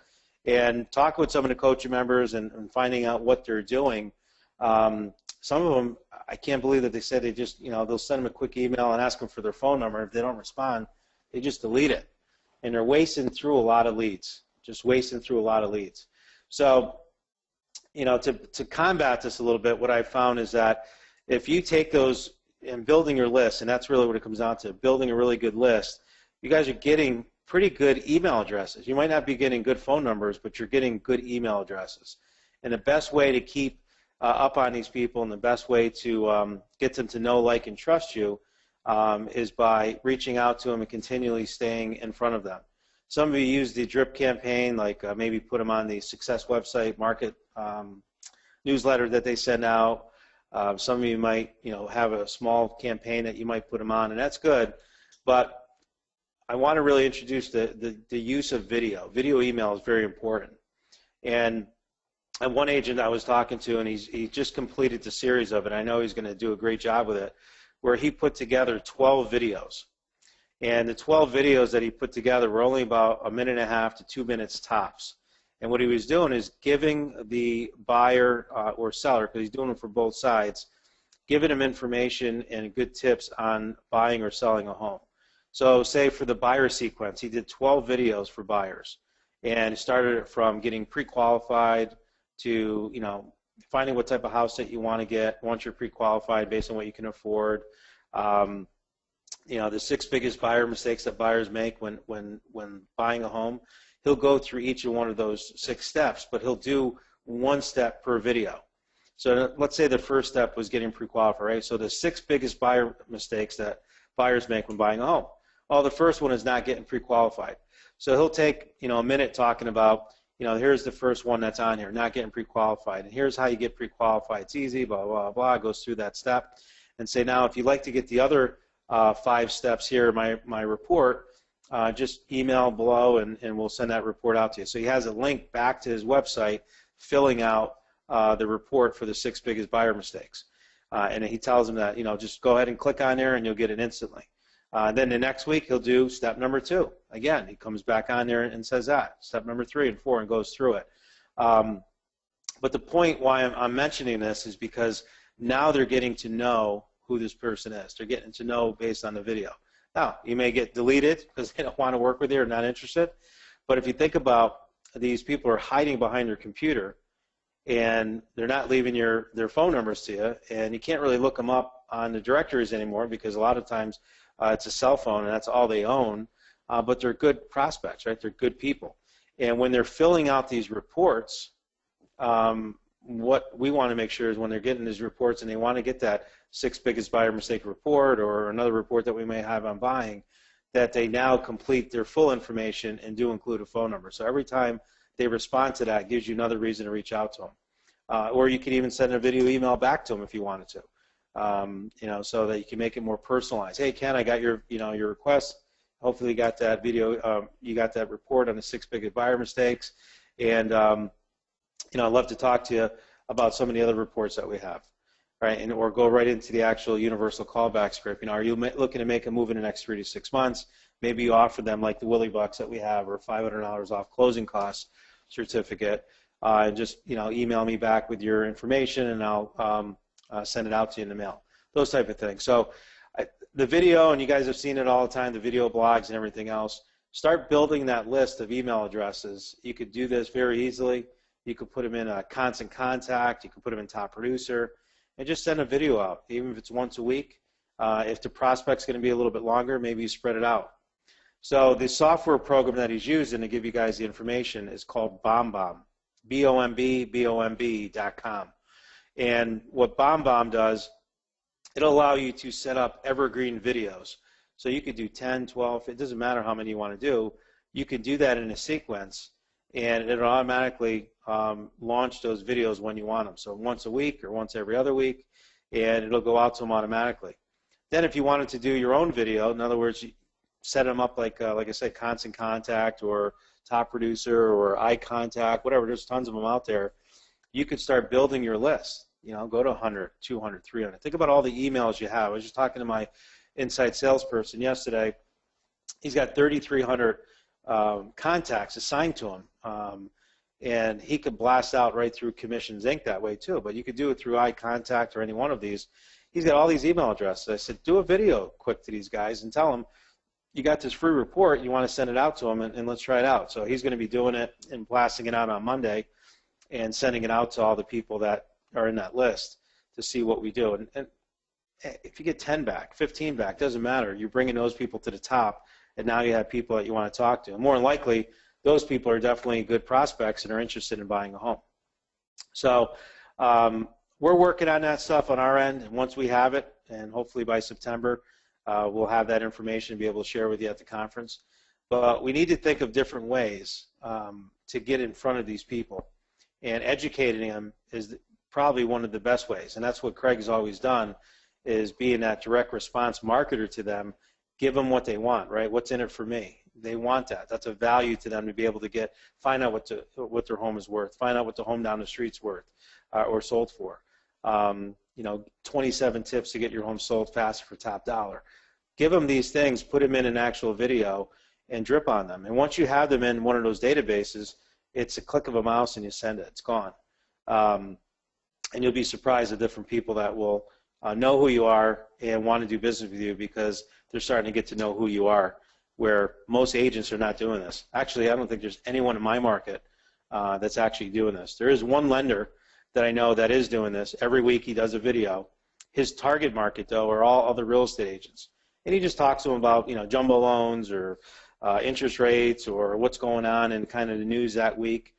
And talking with some of the coaching members and finding out what they're doing. Some of them, I can't believe that they said they just, they'll send them a quick email and ask them for their phone number. If they don't respond, they just delete it. And they're wasting through a lot of leads, just wasting through a lot of leads. So, to combat this a little bit, what I've found is that if you take those and building your list, and that's really what it comes down to, building a really good list, you guys are getting pretty good email addresses. You might not be getting good phone numbers, but you're getting good email addresses. And the best way to keep up on these people, and the best way to get them to know, like, and trust you is by reaching out to them and continually staying in front of them. Some of you use the drip campaign, like maybe put them on the Success website market newsletter that they send out. Some of you might have a small campaign that you might put them on, and that's good. But I want to really introduce the use of video. Video email is very important. And one agent I was talking to, and he just completed the series of it. I know he's going to do a great job with it, where he put together 12 videos. And the 12 videos that he put together were only about 1.5 minutes to 2 minutes tops. And what he was doing is giving the buyer or seller, because he's doing it for both sides, giving them information and good tips on buying or selling a home. So say for the buyer sequence, he did 12 videos for buyers. And he started it from getting pre-qualified to, finding what type of house that you want to get once you're pre-qualified based on what you can afford. The 6 biggest buyer mistakes that buyers make when buying a home. He'll go through each and one of those 6 steps, but he'll do 1 step per video. So let's say the first step was getting pre-qualified, right? So the 6 biggest buyer mistakes that buyers make when buying a home. Well, the first one is not getting pre-qualified. So he'll take, a minute talking about, here's the first one that's on here, not getting pre-qualified. And here's how you get pre-qualified. It's easy, blah, blah, blah. Goes through that step. And say, now, if you'd like to get the other 5 steps here, my report, just email below and we'll send that report out to you. So he has a link back to his website filling out the report for the 6 biggest buyer mistakes. And he tells them that, just go ahead and click on there and you'll get it instantly. Then the next week he'll do step number 2. Again, he comes back on there and says that. Step number 3 and 4 and goes through it. But the point why I'm mentioning this is because now they're getting to know who this person is. They're getting to know based on the video. Now, you may get deleted because they don't want to work with you or not interested. But if you think about these people are hiding behind their computer and they're not leaving their phone numbers to you, and you can't really look them up on the directories anymore because a lot of times it's a cell phone and that's all they own, but they're good prospects, right? They're good people. And when they're filling out these reports, what we want to make sure is when they're getting these reports and they want to get that 6 biggest buyer mistake report or another report that we may have on buying, that they now complete their full information and do include a phone number. So every time they respond to that, it gives you another reason to reach out to them. Or you could even send a video email back to them if you wanted to, so that you can make it more personalized. Hey, Ken, I got your request. Hopefully you got that video, you got that report on the 6 biggest buyer mistakes. And, I'd love to talk to you about some of the other reports that we have. Right, or go right into the actual universal callback script. Are you looking to make a move in the next 3 to 6 months? Maybe you offer them like the Willie Bucks that we have, or $500 off closing costs certificate. and just email me back with your information, and I'll send it out to you in the mail. Those type of things. So the video, and you guys have seen it all the time, the video blogs and everything else. Start building that list of email addresses. You could do this very easily. You could put them in a constant contact. You could put them in top producer, and just send a video out, even if it's once a week. If the prospect's going to be a little bit longer, maybe you spread it out. So the software program that he's using to give you guys the information is called BombBomb, BOMB.com. And what BombBomb does, it'll allow you to set up evergreen videos. So you could do 10, 12, it doesn't matter how many you want to do. You can do that in a sequence, and it'll automatically launch those videos when you want them. So once a week or once every other week, and it'll go out to them automatically. Then if you wanted to do your own video, in other words, you set them up like I said, Constant Contact or Top Producer or Eye Contact, whatever, there's tons of them out there. You could start building your list. Go to 100, 200, 300. Think about all the emails you have. I was just talking to my inside salesperson yesterday. He's got 3,300 contacts assigned to him, and he could blast out right through Commissions Inc. that way too. But you could do it through Eye Contact or any one of these. He's got all these email addresses. I said, do a video quick to these guys and tell them you got this free report. You want to send it out to them, and let's try it out. So he's going to be doing it and blasting it out on Monday and sending it out to all the people that are in that list to see what we do. And if you get 10 back, 15 back, doesn't matter. You're bringing those people to the top, and now you have people that you want to talk to. And more than likely, those people are definitely good prospects and are interested in buying a home. So we're working on that stuff on our end, and once we have it, and hopefully by September, we'll have that information and be able to share with you at the conference. But we need to think of different ways to get in front of these people, and educating them is probably one of the best ways, and that's what Craig's always done, is being that direct response marketer to them. Give them what they want, right? What's in it for me? They want that. That's a value to them to be able to find out what their home is worth, find out what the home down the street's worth or sold for. 27 tips to get your home sold faster for top dollar. Give them these things, put them in an actual video, and drip on them. And once you have them in one of those databases, it's a click of a mouse and you send it. It's gone. And you'll be surprised at different people that will know who you are and want to do business with you because they're starting to get to know who you are, where most agents are not doing this. Actually, I don't think there's anyone in my market that's actually doing this. There is one lender that I know that is doing this. Every week he does a video. His target market, though, are all other real estate agents. And he just talks to them about, jumbo loans or interest rates or what's going on in kind of the news that week.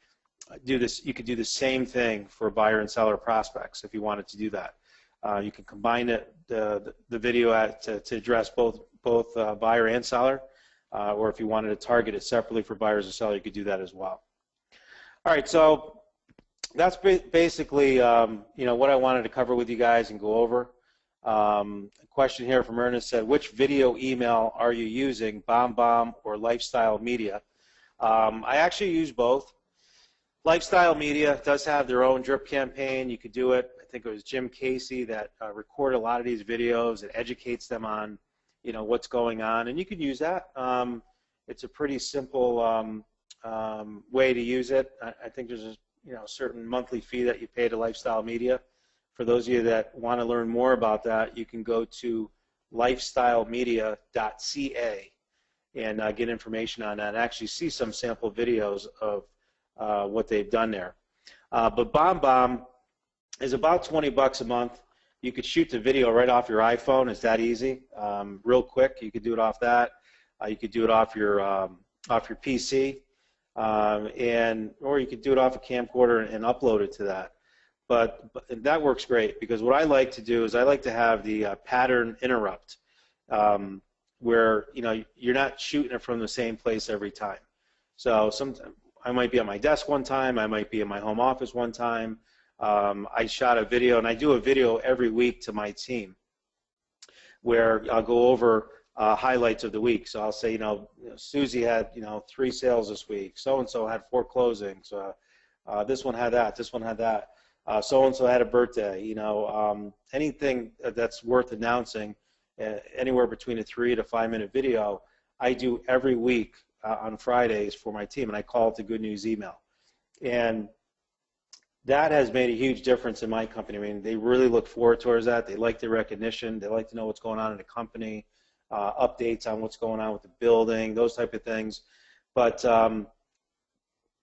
You could do the same thing for buyer and seller prospects if you wanted to do that. You can combine the video to address both buyer and seller, or if you wanted to target it separately for buyers and sellers, you could do that as well. All right, so that's basically what I wanted to cover with you guys and go over. A question here from Ernest said, which video email are you using, BombBomb or Lifestyle Media? I actually use both. Lifestyle Media does have their own drip campaign. You could do it. I think it was Jim Casey that recorded a lot of these videos and educates them on, what's going on, and you could use that. It's a pretty simple way to use it. I think there's a certain monthly fee that you pay to Lifestyle Media. For those of you that want to learn more about that, you can go to lifestylemedia.ca and get information on that and actually see some sample videos of what they've done there. But BombBomb is about $20 a month. You could shoot the video right off your iPhone. It's that easy, real quick. You could do it off that. You could do it off your PC, or you could do it off a camcorder and upload it to that. But that works great because what I like to do is I like to have the pattern interrupt, where you're not shooting it from the same place every time. So sometimes I might be at my desk one time, I might be in my home office one time. I shot a video, and I do a video every week to my team where I'll go over highlights of the week. So I'll say, Susie had 3 sales this week. So and so had 4 closings. This one had that. This one had that. So and so had a birthday. Anything that's worth announcing, anywhere between a 3 to 5 minute video, I do every week on Fridays for my team, and I call it the Good News Email. And that has made a huge difference in my company. I mean, they really look forward towards that. They like the recognition. They like to know what's going on in the company, updates on what's going on with the building, those type of things. But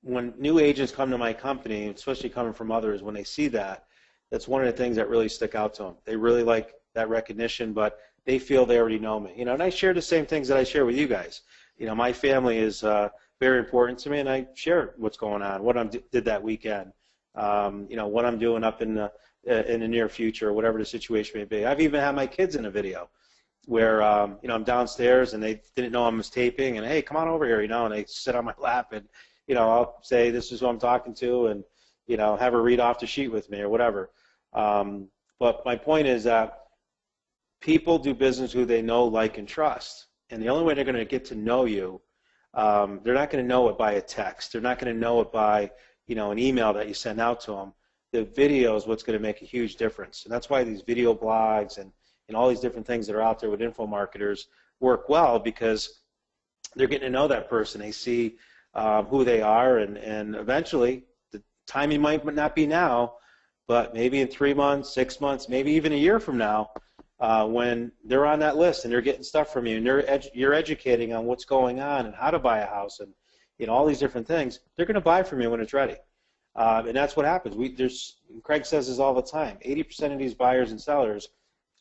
when new agents come to my company, especially coming from others, when they see that, that's one of the things that really stick out to them. They really like that recognition, but they feel they already know me. You know, and I share the same things that I share with you guys. You know, my family is very important to me, and I share what's going on, what I did that weekend. You know, what I'm doing up in the near future, or whatever the situation may be. I've even had my kids in a video where you know, I'm downstairs and they didn't know I was taping, and hey, come on over here, you know, and they sit on my lap, and you know, I'll say this is who I'm talking to, and you know, have her read off the sheet with me or whatever. But my point is that people do business who they know, like, and trust, and the only way they're going to get to know you, they're not going to know it by a text. They're not going to know it by, you know, an email that you send out to them. The video is what's going to make a huge difference, and that's why these video blogs and all these different things that are out there with info marketers work well, because they're getting to know that person. They see who they are, and eventually, the timing might not be now, but maybe in 3 months, 6 months, maybe even a year from now, when they're on that list and they're getting stuff from you, and you're educating on what's going on and how to buy a house and, you know, all these different things, they're going to buy from you when it's ready. And that's what happens. Craig says this all the time, 80% of these buyers and sellers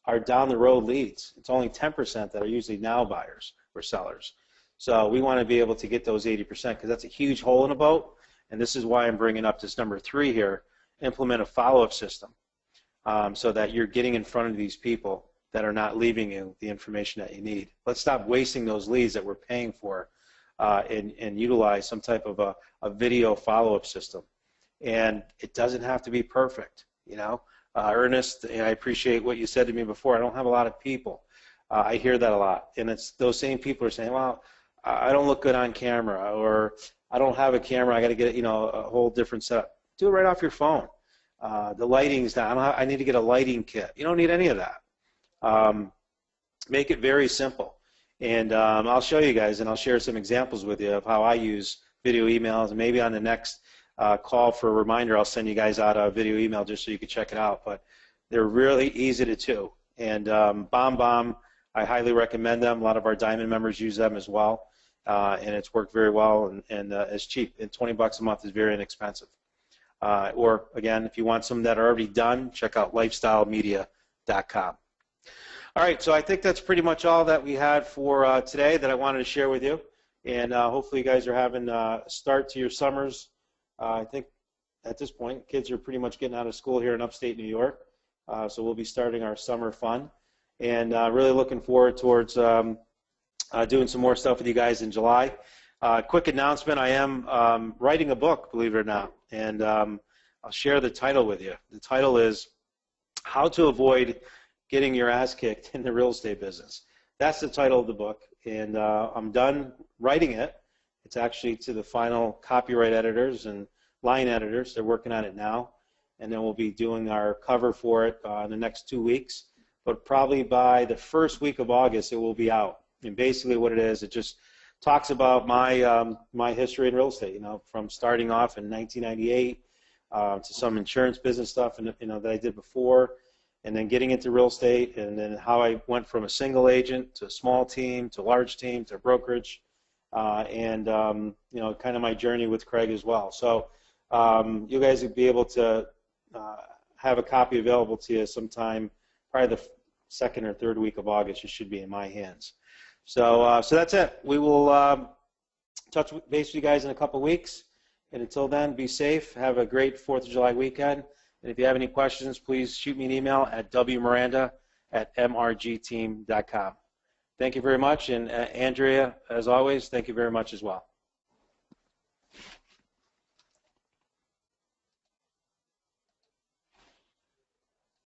are down the road leads. It's only 10% that are usually now buyers or sellers. So we want to be able to get those 80%, because that's a huge hole in a boat, and this is why I'm bringing up this number 3 here, implement a follow-up system, so that you're getting in front of these people that are not leaving you the information that you need. Let's stop wasting those leads that we're paying for, and utilize some type of a video follow-up system. And it doesn't have to be perfect, you know. Ernest, I appreciate what you said to me before. I don't have a lot of people. I hear that a lot, and it's those same people are saying, well, I don't look good on camera, or I don't have a camera, I got to get, you know, a whole different setup. Do it right off your phone. The lighting's down. I need to get a lighting kit. You don't need any of that. Make it very simple. And I'll show you guys, and I'll share some examples with you of how I use video emails, and maybe on the next call for a reminder, I'll send you guys out a video email just so you can check it out. But they're really easy to do. And BombBomb, I highly recommend them. A lot of our Diamond members use them as well, and it's worked very well, and it's cheap. And $20 a month is very inexpensive. Or again, if you want some that are already done, check out lifestylemedia.com. All right, so I think that's pretty much all that we had for today that I wanted to share with you. And hopefully you guys are having a start to your summers. I think at this point, kids are pretty much getting out of school here in upstate New York. So we'll be starting our summer fun. And really looking forward towards doing some more stuff with you guys in July. Quick announcement, I am writing a book, believe it or not. And I'll share the title with you. The title is How to Avoid Getting Your Ass Kicked in the Real Estate Business. That's the title of the book. And I'm done writing it. It's actually to the final copyright editors and line editors. They're working on it now. And then we'll be doing our cover for it in the next 2 weeks. But probably by the first week of August, it will be out. And basically what it is, it just talks about my my history in real estate, you know, from starting off in 1998 to some insurance business stuff, and you know, that I did before, and then getting into real estate, and then how I went from a single agent to a small team to a large team to a brokerage, and you know, kind of my journey with Craig as well. So you guys will be able to have a copy available to you sometime, probably the second or third week of August. It should be in my hands. So that's it. We will touch base with you guys in a couple weeks. And until then, be safe. Have a great 4th of July weekend. And if you have any questions, please shoot me an email at wmiranda@mrgteam.com. Thank you very much. And Andrea, as always, thank you very much as well.